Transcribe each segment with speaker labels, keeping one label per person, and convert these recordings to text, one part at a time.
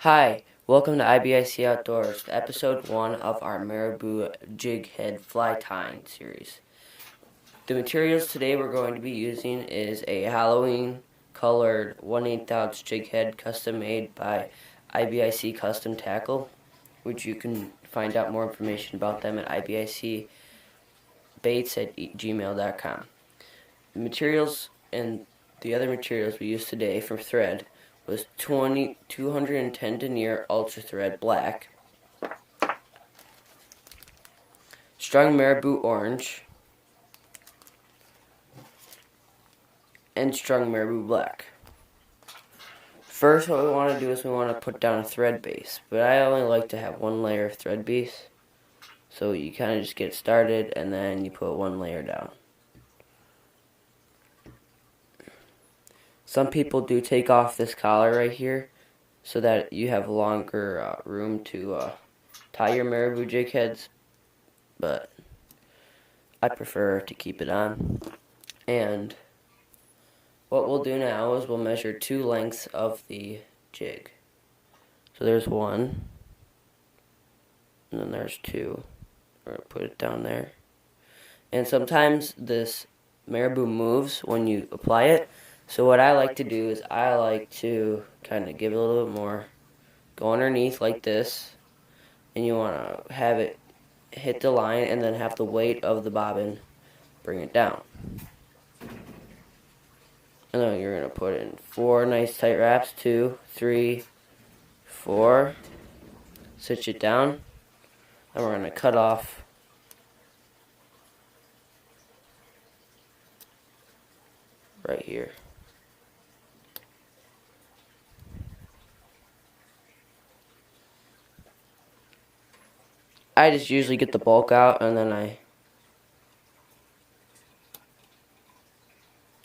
Speaker 1: Hi, welcome to IBIC Outdoors, episode 1 of our Marabou jig head fly tying series. The materials today we're going to be using is a Halloween colored 1/8 ounce jig head custom made by IBIC Custom Tackle, which you can find out more information about them at ibicbaits@gmail.com. The materials and the other materials we used today from thread was 210 denier ultra thread black, strung marabou orange, and strung marabou black. First, what we want to do is we want to put down a thread base, but I only like to have one layer of thread base, so you kind of just get started and then you put one layer down. Some people do take off this collar right here so that you have longer room to tie your marabou jig heads, but I prefer to keep it on. And what we'll do now is we'll measure 2 lengths of the jig. So there's 1, and then there's 2. We're going to put it down there. And sometimes this marabou moves when you apply it. So what I like to do is I like to kind of give it a little bit more, go underneath like this, and you want to have it hit the line and then have the weight of the bobbin bring it down. And then you're going to put in 4 nice tight wraps, 2, 3, 4, stitch it down, and we're going to cut off right here. I just usually get the bulk out and then I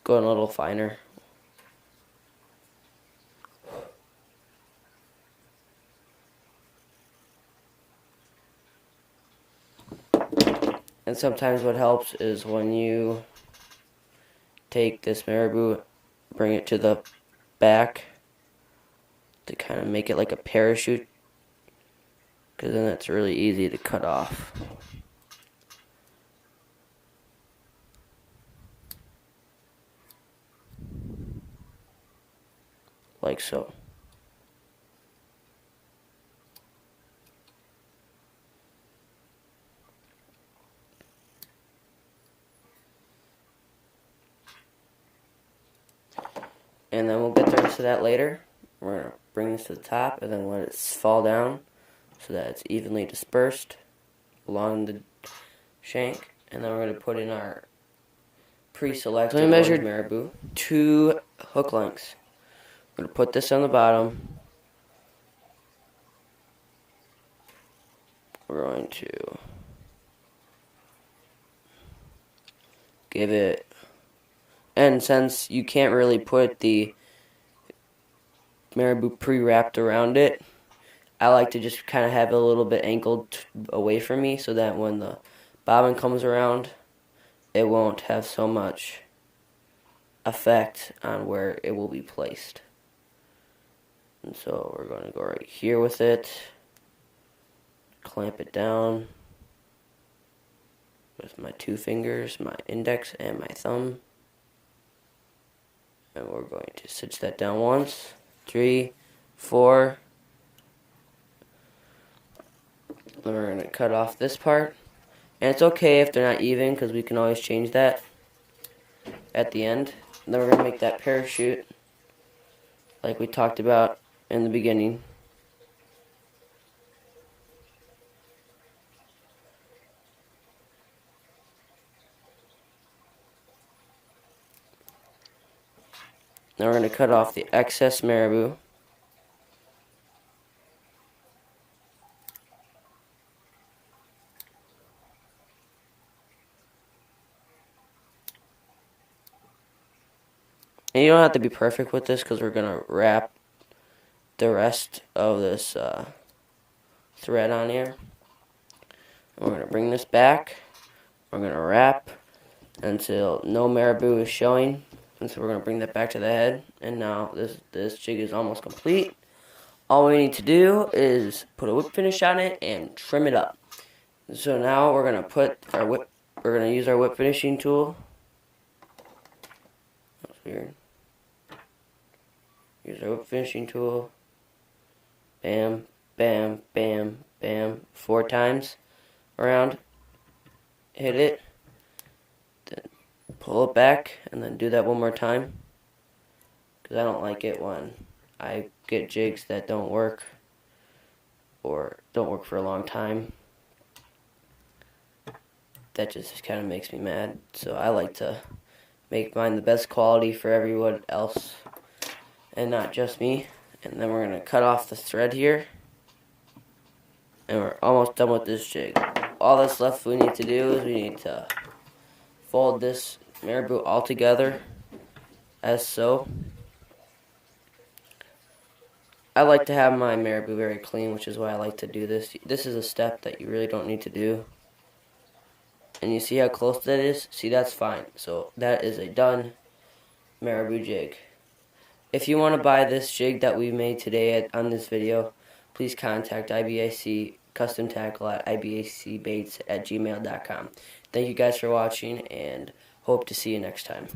Speaker 1: go in a little finer. And sometimes what helps is when you take this marabou, bring it to the back to kind of make it like a parachute, because then it's really easy to cut off. Like so. And then we'll get the rest of that later. We're going to bring this to the top and then let it fall down so that it's evenly dispersed along the shank. And then we're going to put in our pre-selected marabou 2 hook lengths. We're going to put this on the bottom. We're going to give it, and since you can't really put the marabou pre-wrapped around it, I like to just kind of have it a little bit angled away from me so that when the bobbin comes around, it won't have so much effect on where it will be placed. And so we're going to go right here with it, clamp it down with my 2 fingers, my index and my thumb. And we're going to stitch that down once, 3, 4. Then we're going to cut off this part. And it's okay if they're not even, because we can always change that at the end. And then we're going to make that parachute like we talked about in the beginning. Now we're going to cut off the excess marabou. And you don't have to be perfect with this because we're going to wrap the rest of this thread on here. And we're going to bring this back. We're going to wrap until no marabou is showing. And so we're going to bring that back to the head. And now this jig is almost complete. All we need to do is put a whip finish on it and trim it up. So now we're gonna use our whip finishing tool. That's weird. Use our whip finishing tool. Bam, bam, bam, bam. 4 times around. Hit it. Then pull it back and then do that one more time. Because I don't like it when I get jigs that don't work or don't work for a long time. That just kind of makes me mad. So I like to make mine the best quality for everyone else and not just me. And then we're going to cut off the thread here. And we're almost done with this jig. All that's left we need to do is we need to fold this marabou all together as so. I like to have my marabou very clean, which is why I like to do this. This is a step that you really don't need to do. And you see how close that is? See, that's fine. So that is a done marabou jig. If you want to buy this jig that we made today on this video, please contact IBIC Custom Tackle at ibicbaits@gmail.com. Thank you guys for watching and hope to see you next time.